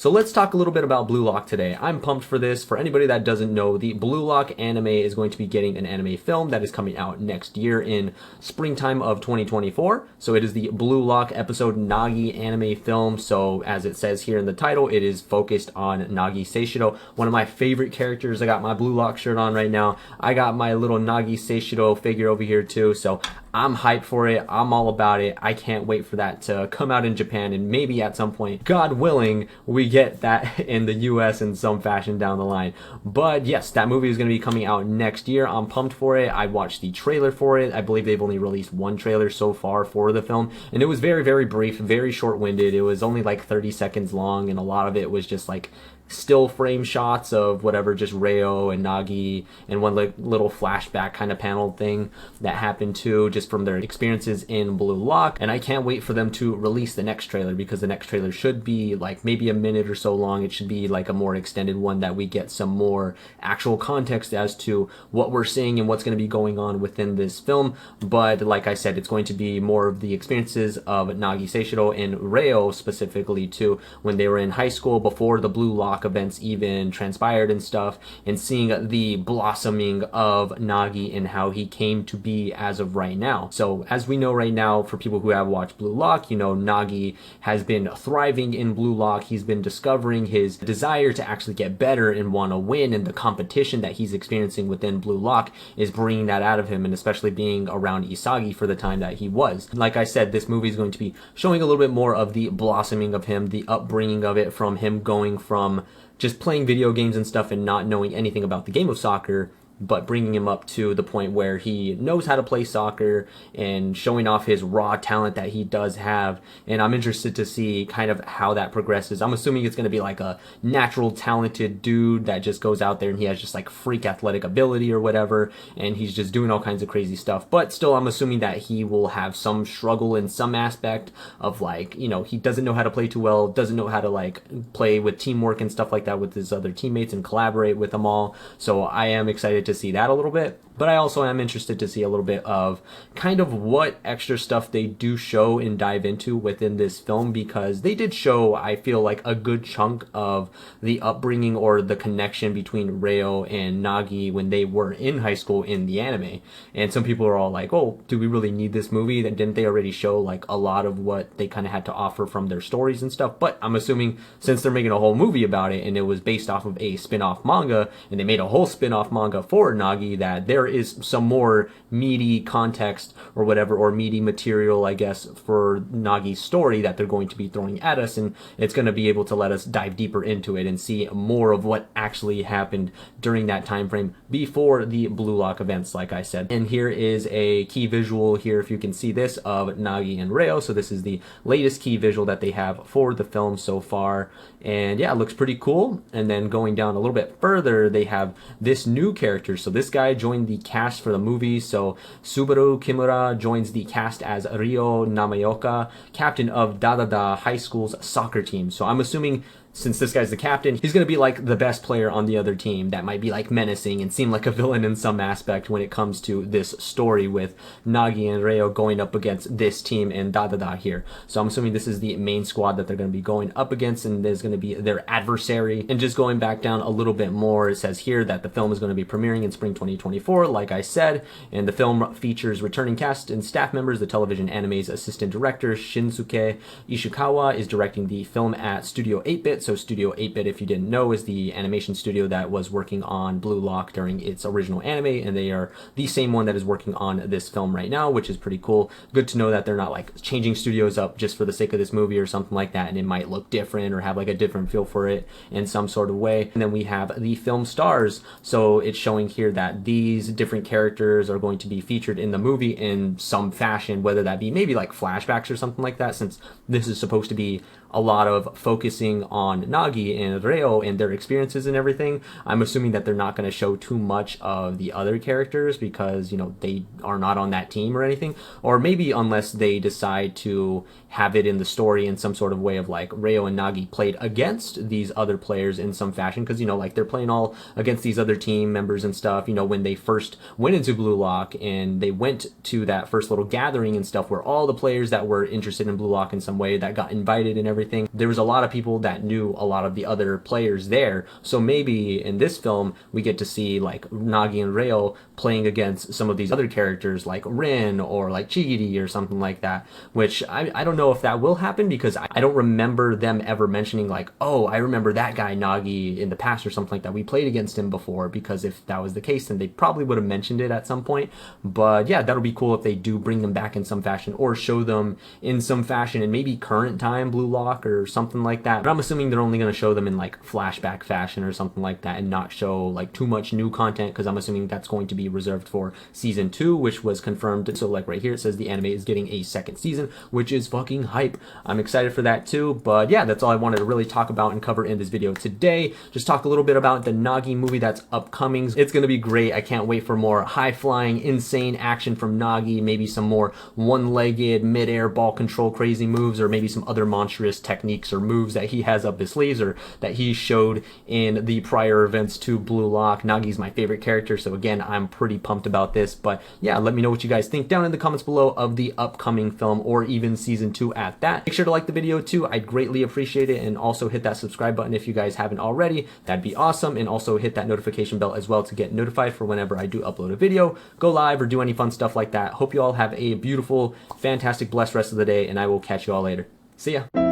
So let's talk a little bit about Blue Lock today. I'm pumped for this. For anybody that doesn't know, the Blue Lock anime is going to be getting an anime film that is coming out next year in springtime of 2024. So it is the Blue Lock episode Nagi anime film. So as it says here in the title, it is focused on Nagi Seishiro, one of my favorite characters. I got my Blue Lock shirt on right now. I got my little Nagi Seishiro figure over here too. So I'm hyped for it. I'm all about it. I can't wait for that to come out in Japan, and maybe at some point, God willing, we get that in the US in some fashion down the line. But yes, that movie is going to be coming out next year. I'm pumped for it. I watched the trailer for it. I believe they've only released one trailer so far for the film, and it was very, very brief, very short-winded. It was only like 30 seconds long, and a lot of it was just like still frame shots of whatever, just Reo and Nagi, and one like little flashback kind of panel thing that happened too, just from their experiences in Blue Lock. And I can't wait for them to release the next trailer, because the next trailer should be like maybe a minute or so long. It should be like a more extended one that we get some more actual context as to what we're seeing and what's going to be going on within this film. But like I said, it's going to be more of the experiences of Nagi Seishiro and Reo specifically too, when they were in high school before the Blue Lock events even transpired and stuff, and seeing the blossoming of Nagi and how he came to be as of right now. So as we know right now, for people who have watched Blue Lock, you know, Nagi has been thriving in Blue Lock. He's been discovering his desire to actually get better and want to win, and the competition that he's experiencing within Blue Lock is bringing that out of him, and especially being around Isagi for the time that he was. Like I said, this movie is going to be showing a little bit more of the blossoming of him, the upbringing of it, from him going from just playing video games and stuff and not knowing anything about the game of soccer, but bringing him up to the point where he knows how to play soccer and showing off his raw talent that he does have. And I'm interested to see kind of how that progresses. I'm assuming it's going to be like a natural talented dude that just goes out there and he has just like freak athletic ability or whatever, and he's just doing all kinds of crazy stuff. But still, I'm assuming that he will have some struggle in some aspect of, like, you know, he doesn't know how to play too well, doesn't know how to like play with teamwork and stuff like that with his other teammates and collaborate with them all. So I am excited to see that a little bit. But I also am interested to see a little bit of kind of what extra stuff they do show and dive into within this film, because they did show, I feel like, a good chunk of the upbringing or the connection between Reo and Nagi when they were in high school in the anime. And some people are all like, oh, do we really need this movie? Then didn't they already show like a lot of what they kind of had to offer from their stories and stuff? But I'm assuming since they're making a whole movie about it and it was based off of a spin-off manga, and they made a whole spin-off manga for Nagi, that there is some more meaty context or whatever, or meaty material, I guess, for Nagi's story that they're going to be throwing at us, and it's going to be able to let us dive deeper into it and see more of what actually happened during that time frame before the Blue Lock events, like I said. And here is a key visual here, if you can see this, of Nagi and Reo. So this is the latest key visual that they have for the film so far, and yeah, it looks pretty cool. And then going down a little bit further, they have this new character. So this guy joined the cast for the movie. So Subaru Kimura joins the cast as Ryo Namaoka, captain of Dadada High School's soccer team. So I'm assuming, since this guy's the captain, he's going to be like the best player on the other team that might be like menacing and seem like a villain in some aspect when it comes to this story with Nagi and Reo going up against this team in Dadada here. So I'm assuming this is the main squad that they're going to be going up against, and there's going to be their adversary. And just going back down a little bit more, it says here that the film is going to be premiering in spring 2024, like I said, and the film features returning cast and staff members. The television anime's assistant director, Shinsuke Ishikawa, is directing the film at Studio 8-Bit. So Studio 8-Bit, if you didn't know, is the animation studio that was working on Blue Lock during its original anime, and they are the same one that is working on this film right now, which is pretty cool. Good to know that they're not like changing studios up just for the sake of this movie or something like that, and it might look different or have like a different feel for it in some sort of way. And then we have the film stars. So it's showing here that these different characters are going to be featured in the movie in some fashion, whether that be maybe like flashbacks or something like that, since this is supposed to be a lot of focusing on Nagi and Reo and their experiences and everything. I'm assuming that they're not going to show too much of the other characters because, you know, they are not on that team or anything. Or maybe unless they decide to have it in the story in some sort of way of like Reo and Nagi played against these other players in some fashion, because, you know, like they're playing all against these other team members and stuff, you know, when they first went into Blue Lock and they went to that first little gathering and stuff where all the players that were interested in Blue Lock in some way that got invited and everything everything, there was a lot of people that knew a lot of the other players there. So maybe in this film we get to see like Nagi and Reo playing against some of these other characters like Rin or like Chigiri or something like that, which I don't know if that will happen, because I don't remember them ever mentioning like, oh, I remember that guy Nagi in the past or something like that, we played against him before, because if that was the case then they probably would have mentioned it at some point. But yeah, that'll be cool if they do bring them back in some fashion or show them in some fashion in maybe current time Blue Lock or something like that. But I'm assuming they're only going to show them in like flashback fashion or something like that and not show like too much new content, because I'm assuming that's going to be reserved for season 2, which was confirmed. So like right here it says the anime is getting a second season, which is fucking hype. I'm excited for that too. But yeah, that's all I wanted to really talk about and cover in this video today. Just talk a little bit about the Nagi movie that's upcoming. It's going to be great. I can't wait for more high-flying, insane action from Nagi, maybe some more one-legged mid-air ball control crazy moves, or maybe some other monstrous techniques or moves that he has up his sleeves or that he showed in the prior events to Blue Lock. Nagi's my favorite character, so again, I'm pretty pumped about this. But yeah, let me know what you guys think down in the comments below of the upcoming film, or even season 2 at that. Make sure to like the video too, I'd greatly appreciate it, and also hit that subscribe button if you guys haven't already. That'd be awesome. And also hit that notification bell as well to get notified for whenever I do upload a video, go live, or do any fun stuff like that. Hope you all have a beautiful, fantastic, blessed rest of the day, and I will catch you all later. See ya.